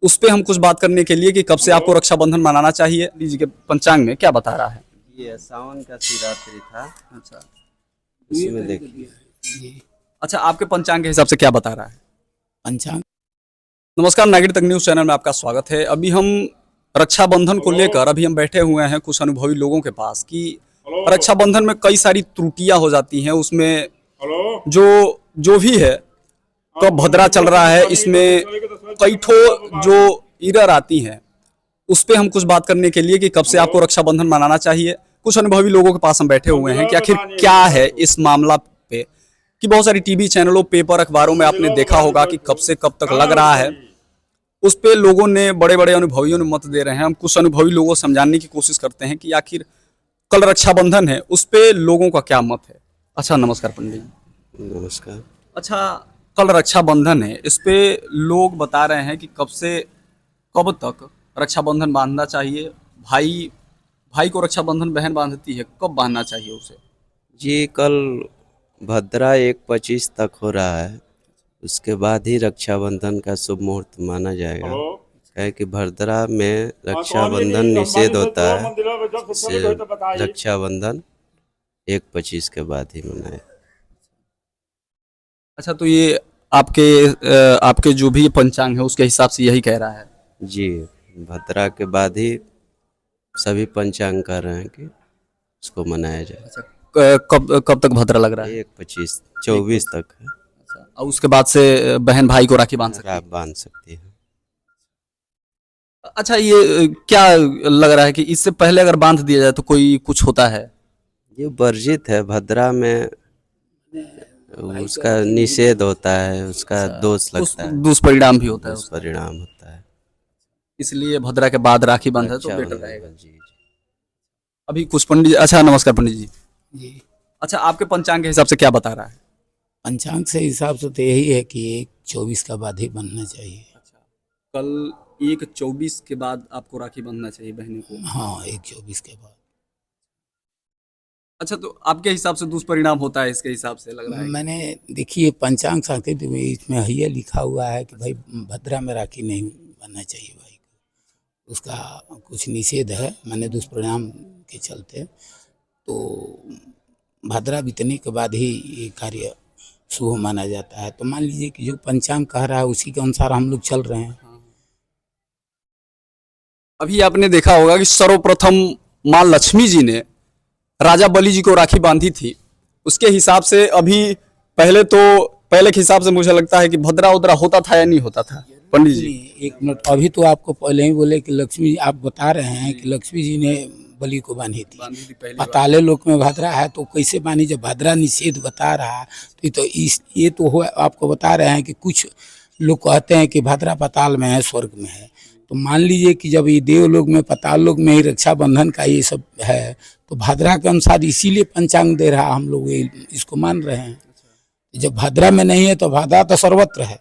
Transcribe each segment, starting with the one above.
उस पे हम कुछ बात करने के लिए कि कब से आपको रक्षाबंधन मनाना चाहिए, लीजिए के पंचांग में क्या बता रहा है। ये सावन का शिवरात्रि था। अच्छा, इसमें देखिए अच्छा आपके पंचांग के हिसाब से क्या बता रहा है पंचांग। नमस्कार, नागरिक तक न्यूज चैनल में आपका स्वागत है। अभी हम रक्षाबंधन को लेकर अभी हम बैठे हुए हैं कुछ अनुभवी लोगों के पास कि रक्षाबंधन में कई सारी त्रुटियां हो जाती हैं। उसमें जो जो भी है, कब भद्रा चल रहा है, इसमें कई ठो जो एरर आती हैं, उस पे हम कुछ बात करने के लिए कि कब से आपको रक्षाबंधन मनाना चाहिए, कुछ अनुभवी लोगों के पास हम बैठे हुए हैं कि आखिर क्या है इस मामला पे। कि बहुत सारी टीवी चैनलों, पेपर, अखबारों में आपने देखा होगा कि कब से कब तक लग रहा है। उस पे लोगों ने, बड़े बड़े अनुभवियों ने मत दे रहे हैं। हम कुछ अनुभवी लोगों को समझाने की कोशिश करते हैं कि आखिर कल रक्षाबंधन है, उस पे लोगों का क्या मत है। अच्छा, नमस्कार पंडित जी। नमस्कार। अच्छा, कल रक्षाबंधन है, इस पे लोग बता रहे हैं कि कब से कब तक रक्षाबंधन बांधना चाहिए। भाई को रक्षाबंधन बहन बांधती है, कब बांधना चाहिए उसे। जी, कल भद्रा 1-25 तक हो रहा है, उसके बाद ही रक्षाबंधन का शुभ मुहूर्त माना जाएगा। है कि भद्रा में रक्षाबंधन निषेध होता है, इससे रक्षाबंधन 1-25 के बाद ही मनाए। अच्छा, तो ये आपके जो भी पंचांग है उसके हिसाब से यही कह रहा है। जी, भद्रा के बाद ही सभी पंचांग कह रहे हैं कि उसको मनाया जाए। अच्छा, कब तक भद्रा लग रहा है। 1-25-24 तक है। अच्छा, और उसके बाद से बहन भाई को राखी बांध सकती है। आप बांध सकती है। अच्छा, ये क्या लग रहा है कि इससे पहले अगर बांध दिया जाए तो कोई कुछ होता है। ये वर्जित है, भद्रा में उसका निषेध होता है, उसका दोष लगता है, दुष्परिणाम भी होता है उसका। दुष्परिणाम होता है। इसलिए भद्रा के बाद राखी बांधा तो बेटर रक्षाबंधन, रहेगा। जी। अभी कुछ पंडित, अच्छा नमस्कार पंडित जी। जी, अच्छा, आपके पंचांग के हिसाब से क्या बता रहा है। पंचांग से हिसाब से तो यही है कि 1-24 का बाद ही बनना चाहिए। अच्छा, कल 1-24 के बाद आपको राखी बांधना चाहिए बहनों को। हाँ, 1-24 के बाद। अच्छा, तो आपके हिसाब से दुष्परिणाम होता है, इसके हिसाब से लग रहा है। मैंने देखिए पंचांग साकेत में इसमें ये लिखा हुआ है कि भाई भद्रा में राखी नहीं बनना चाहिए भाई को, उसका कुछ निषेध है, मैंने दुष्परिणाम के चलते। तो भद्रा बीतने के बाद ही ये कार्य शुभ माना जाता है। तो मान लीजिए कि जो पंचांग कह रहा है उसी के अनुसार हम लोग चल रहे हैं। अभी आपने देखा होगा कि सर्वप्रथम माँ लक्ष्मी जी ने राजा बलि जी को राखी बांधी थी। उसके हिसाब से अभी पहले के हिसाब से मुझे लगता है कि भद्रा उद्रा होता था या नहीं होता था। पंडित जी, एक मिनट, अभी तो आपको पहले ही बोले कि लक्ष्मी, आप बता रहे हैं कि लक्ष्मी जी ने बलि को बांधी थी। पाताले लोक में भद्रा है तो कैसे बांधी, जब भद्रा निषेध बता रहा है तो ये तो हो, आपको बता रहे हैं कि कुछ लोग कहते हैं कि भद्रा पाताल में है, स्वर्ग में है। तो मान लीजिए कि जब ये देवलोक में, पाताल लोक में ही रक्षाबंधन का ये सब है, तो भद्रा के अनुसार इसीलिए पंचांग दे रहा, हम लोग इसको मान रहे हैं। जब भद्रा में नहीं है तो भद्रा तो सर्वत्र है।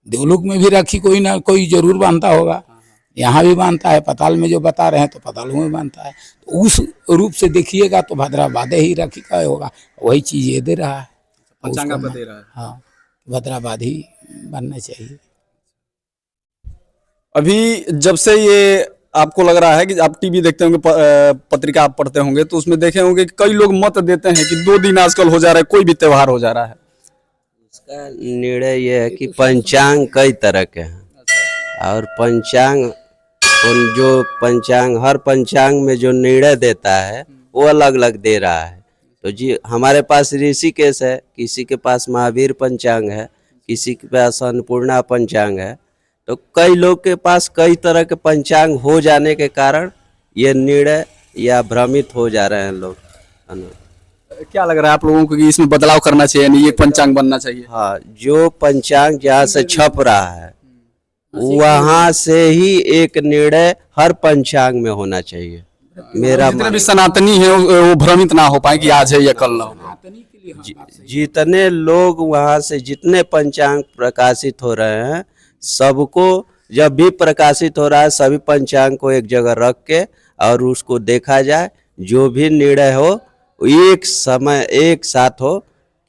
देवलोक में भी राखी कोई ना कोई जरूर बांधता होगा, यहाँ भी बांधता है, पाताल में जो बता रहे हैं तो पातालों में बांधता है। तो उस रूप से देखिएगा तो भद्रा बाधे ही राखी का होगा, वही चीज ये दे रहा है। पंचांग आपका दे रहा है। हाँ, भद्रा बाद ही बांधना चाहिए। अभी जब से ये आपको लग रहा है कि आप टीवी देखते होंगे, पत्रिका आप पढ़ते होंगे, तो उसमें देखे होंगे कि कई लोग मत देते हैं कि 2 दिन आजकल हो जा रहा है, कोई भी त्योहार हो जा रहा है। उसका निर्णय ये है कि पंचांग कई तरह के हैं और पंचांग, जो पंचांग, हर पंचांग में जो निर्णय देता है वो अलग अलग दे रहा है। तो जी, हमारे पास ऋषिकेश है, किसी के पास महावीर पंचांग है, किसी के पास अन्नपूर्णा पंचांग है। तो कई लोग के पास कई तरह के पंचांग हो जाने के कारण ये निर्णय या भ्रमित हो जा रहे हैं लोग। क्या लग रहा है आप लोगों को कि इसमें बदलाव करना चाहिए, नहीं ये पंचांग बनना चाहिए। हाँ, जो पंचांग जहाँ से छप रहा है वहाँ से ही एक निर्णय हर पंचांग में होना चाहिए। मेरा जितने भी सनातनी है वो भ्रमित ना हो पाए कि आज है या कल ना हो। जितने लोग वहाँ से, जितने पंचांग प्रकाशित हो रहे हैं, सबको जब भी प्रकाशित हो रहा है सभी पंचांग को एक जगह रख के और उसको देखा जाए, जो भी निर्णय हो एक समय एक साथ हो,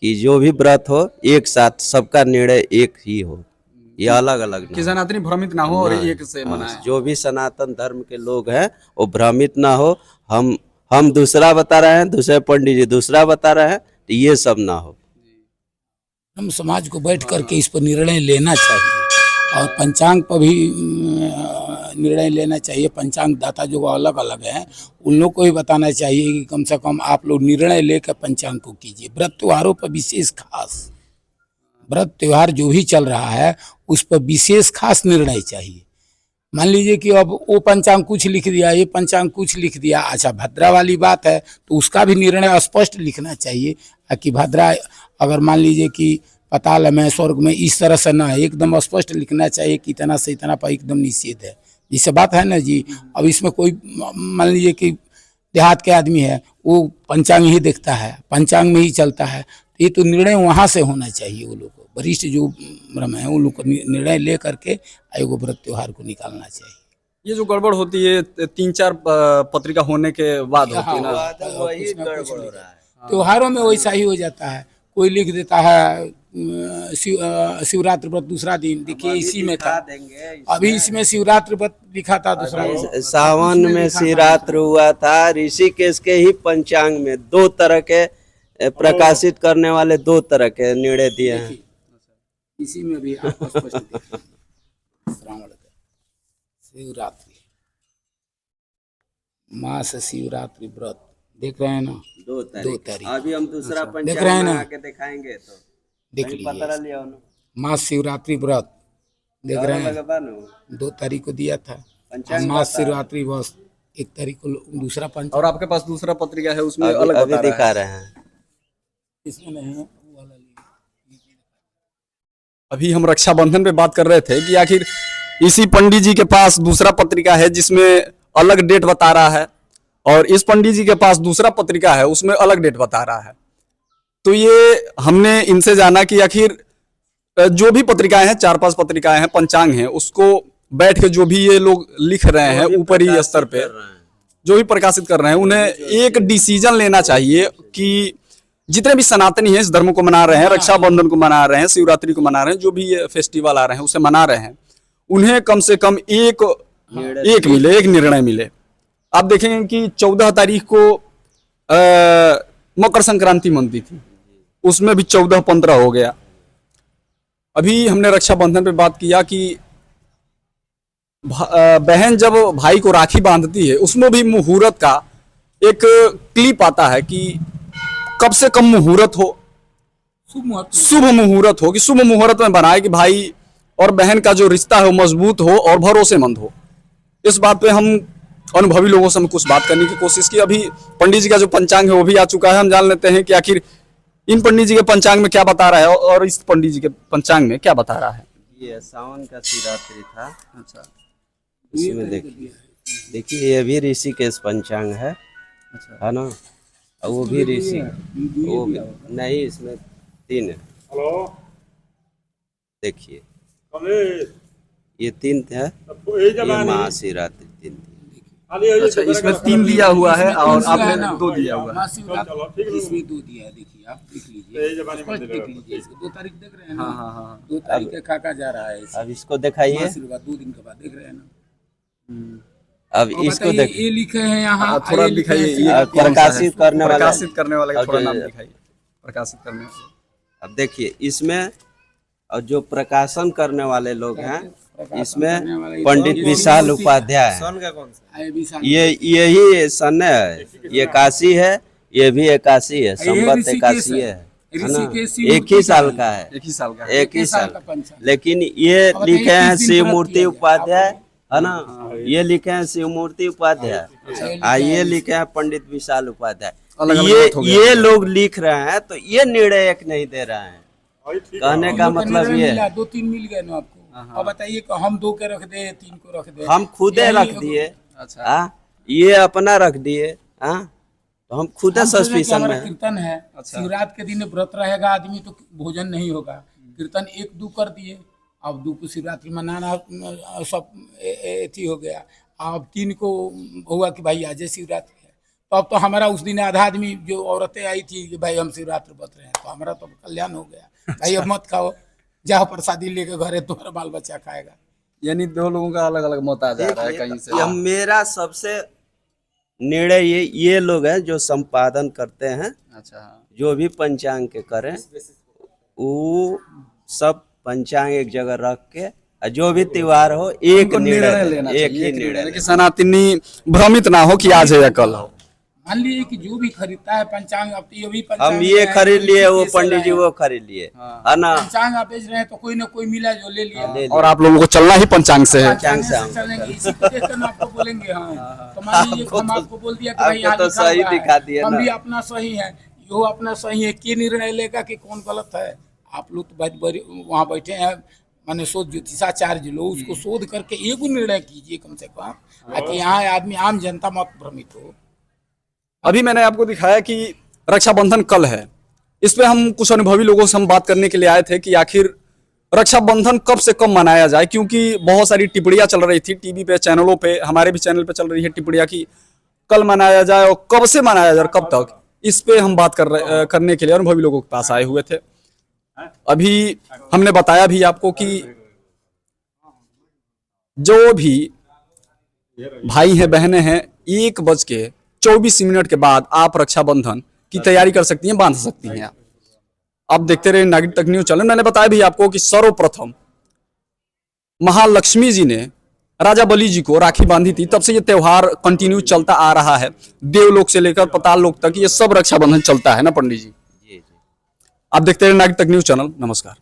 कि जो भी व्रत हो एक साथ सबका निर्णय एक ही हो। ये अलग अलग कि सनातनी भ्रमित ना हो और एक से मनाए। जो भी सनातन धर्म के लोग हैं वो भ्रमित ना हो। हम दूसरा बता रहे हैं, दूसरे पंडित जी दूसरा बता रहे हैं, तो ये सब ना हो। हम समाज को बैठ करके इस पर निर्णय लेना चाहिए और पंचांग पर भी निर्णय लेना चाहिए। पंचांग दाता जो अलग अलग हैं उन लोग को भी बताना चाहिए कि कम से कम आप लोग निर्णय लेकर पंचांग को कीजिए। व्रत त्योहारों पर विशेष खास, व्रत त्योहार जो भी चल रहा है उस पर विशेष खास निर्णय चाहिए। मान लीजिए कि अब वो पंचांग कुछ लिख दिया, ये पंचांग कुछ लिख दिया, अच्छा भद्रा वाली बात है तो उसका भी निर्णय स्पष्ट लिखना चाहिए कि भद्रा अगर मान लीजिए कि पताल में स्वर्ग में इस तरह से ना है, एकदम स्पष्ट लिखना चाहिए कि इतना से इतना पर एकदम निषेध है। जिससे बात है ना जी। अब इसमें कोई मान लीजिए कि देहात के आदमी है वो पंचांग ही देखता है, पंचांग में ही चलता है, तो ये तो निर्णय वहाँ से होना चाहिए। वो लोग को वरिष्ठ जो ब्रह्म है उन लोग को निर्णय ले करके एगो व्रत त्योहार को निकालना चाहिए। ये जो गड़बड़ होती है 3-4 पत्रिका होने के बाद होती है ना। वही गड़बड़ हो रहा है। त्योहारों में वैसा ही हो जाता है। कोई लिख देता है शिवरात्रि व्रत दूसरा दिन, देखिए इसी में था, अभी इसमें शिवरात्रि व्रत लिखा था दूसरा दिन। सावन में शिवरात्रि हुआ था। ऋषिकेश के ही पंचांग में 2 तरह के प्रकाशित करने वाले 2 तरह के निर्णय दिए हैं। इसी में भी आपको स्पष्ट देखिए श्रावण का शिवरात्रि मास शिवरात्रि व्रत देख रहे हैं ना, 2 तारीख। अभी हम दूसरा देख पंचांग रहे हैं ना, बना के दिखाएंगे तो देख कहीं पता लीजिए लिया ना। मास शिवरात्रि व्रत देख रहे हैं, लगा ना 2 तारीख को दिया था। पंचांग मास शिवरात्रि बस 1 तारीख को दूसरा पंचांग। और आपके पास दूसरा पत्रिका है उसमें अभी, अलग अभी बता रहा दिखा है। रहे हैं। इसमें नहीं है वो वाला लिया। अभी हम रक्षाबंधन पे बात कर रहे थे कि आखिर इसी पंडित जी के पास दूसरा पत्रिका है जिसमें अलग डेट बता रहा है और इस पंडित जी के पास दूसरा पत्रिका है उसमें अलग डेट बता रहा है। तो ये हमने इनसे जाना कि आखिर जो भी पत्रिकाएं हैं 4-5 पत्रिकाएं हैं पंचांग हैं उसको बैठ के जो भी ये लोग लिख रहे हैं ऊपरी स्तर पे जो भी प्रकाशित कर रहे हैं उन्हें एक डिसीजन लेना चाहिए कि जितने भी सनातनी हैं इस धर्म को मना रहे हैं, रक्षाबंधन को मना रहे हैं, शिवरात्रि को मना रहे हैं, जो भी ये फेस्टिवल आ रहे हैं उसे मना रहे हैं, उन्हें कम से कम एक निर्णय मिले। आप देखेंगे कि 14 तारीख को मकर संक्रांति मनती थी, उसमें भी 14-15 हो गया। अभी हमने रक्षाबंधन पे बात किया कि बहन जब भाई को राखी बांधती है उसमें भी मुहूर्त का एक क्लिप आता है कि कब से कम मुहूर्त हो, शुभ मुहूर्त हो, कि शुभ मुहूर्त में बनाए कि भाई और बहन का जो रिश्ता है वो मजबूत हो और भरोसेमंद हो। इस बात पे हम अनुभवी लोगों से हम कुछ बात करने की कोशिश की। अभी पंडित जी का जो पंचांग है वो भी आ चुका है, हम जान लेते हैं कि आखिर इन पंडित जी के पंचांग में क्या बता रहा है और इस पंडित जी के पंचांग में क्या बता रहा है। ये सावन का शिवरात्रि था। अच्छा, इसमें देखिए ये भी ऋषिकेश पंचांग है, है ना। और वो भी ऋषि वो भी नहीं, इसमें 3 है। देखिए ये 3 है, ये महाशिवरात्रि 3 थी। अच्छा, इसमें 3 दिया हुआ है और आपने 2 दिया हुआ है। इसमें 2 दिया है, देखिए आप देख लीजिए, स्पष्ट देख लीजिए। इसको 2 तारीख देख रहे हैं ना। हाँ। 2 तारीख के काका जा रहा है। अब इसको दिखाइए, 2 दिन के बाद देख रहे हैं ना। अब इसको देख, ये लिखे हैं यहाँ, थोड़ा दिखाइए, ये प्रकाशित करने वाला, प्रकाशित करने वाला का थोड़ा नाम दिखाइए, प्रकाशित करने वाला। अब देखिए इसमें और जो प्रकाशन करने वाले लोग हैं इसमें पंडित विशाल उपाध्याय है। ये यही सन है, ये काशी है, ये भी 81 है, संबत 81 है ना। एक ही साल का है, एक ही साल। लेकिन ये लिखे हैं शिव मूर्ति उपाध्याय, है ना। ये लिखे हैं शिव मूर्ति उपाध्याय, ये लिखे हैं पंडित विशाल उपाध्याय। ये लोग लिख रहे हैं तो ये निर्णय एक नहीं दे रहे हैं। कहने का मतलब ये 2-3 मिल गए ना आपको। अब बताइए कि हम 2 के रख दे, 3 को रख दे, हम खुदे रख दिए। अच्छा, ये अपना रख दिए, तो हम खुदे सस्पिशन में। कीर्तन है, शिवरात्रि के दिन व्रत रहेगा आदमी तो भोजन नहीं होगा। कीर्तन 1-2 कर दिए, अब 2 को शिवरात्रि मनाना सब एथी हो गया। अब 3 को हुआ कि भाई आज शिवरात्रि है, तो अब तो हमारा उस दिन आधा आदमी जो औरतें आई थी कि भाई हम शिवरात्रि व्रत रहे हैं, तो हमारा तो कल्याण हो गया। भाई अब मत खाओ, जाओ प्रसादी लेके घरे तुम्हारा बाल बच्चा खाएगा। यानी दो लोगों का अलग अलग मत आ जा रहा है कहीं से। यह मेरा सबसे निर्णय ये लोग हैं जो संपादन करते हैं, अच्छा हाँ। जो भी पंचांग के करें वो सब पंचांग एक जगह रख के और जो भी त्योहार हो एक उनको निर्णय लेना एक चाहिए, ही एक निर्णय कि लेना। सनातनी भ्रमित ना हो कि आज है या कल हो। मान लीजिए कि जो भी खरीदता है पंचांग, अब तो ये भी हम पंचांग ये है, खरीद कोई लिए, वो कैसे पंडित जी लाए। वो खरीद लिए, हाँ। है ना। पंचांग आप बेच रहे हैं तो कोई ना कोई मिला जो ले लिया। ले और आप लोगों को चलना ही पंचांग से है। पंचांग से हम चलेंगे, इसी को देखकर ना आपको बोलेंगे। हाँ, तो मान लीजिए कि हम आपको बोल दिया कि भाई आपको यहाँ तो लिखा सही हुआ है, दिखा दिए हम ना। भी अपना सही है, यो अपना सही है, के निर्णय लेगा कि कौन गलत है। आप लोग तो वहाँ बैठे हैं, माने शोध ज्योतिषाचार्य लोग, उसको शोध करके एक निर्णय कीजिए कम से कम, ताकि यहाँ आदमी आम जनता मत भ्रमित हो। अभी मैंने आपको दिखाया कि रक्षाबंधन कल है। इस पे हम कुछ अनुभवी लोगों से हम बात करने के लिए आए थे कि आखिर रक्षाबंधन कब से कब मनाया जाए, क्योंकि बहुत सारी टिप्पणियां चल रही थी टीवी पे, चैनलों पे, हमारे भी चैनल पे चल रही है टिप्पणियां कि कल मनाया जाए और कब से मनाया जाए, कब तक। इस पे हम बात करने के लिए अनुभवी लोगों के पास आए हुए थे। अभी हमने बताया भी आपको कि जो भी भाई हैं बहनें हैं, 1:24 के बाद आप रक्षाबंधन की तैयारी कर सकती हैं, बांध सकती हैं। आप देखते रहे नागरिक तक न्यूज चैनल। मैंने बताया भी आपको कि सर्वप्रथम महालक्ष्मी जी ने राजा बलि जी को राखी बांधी थी, तब से ये त्योहार कंटिन्यू चलता आ रहा है। देवलोक से लेकर पाताल लोक तक ये सब रक्षाबंधन चलता है ना पंडित जी। जी जी। आप देखते रहे नागरिक तक न्यूज चैनल। नमस्कार।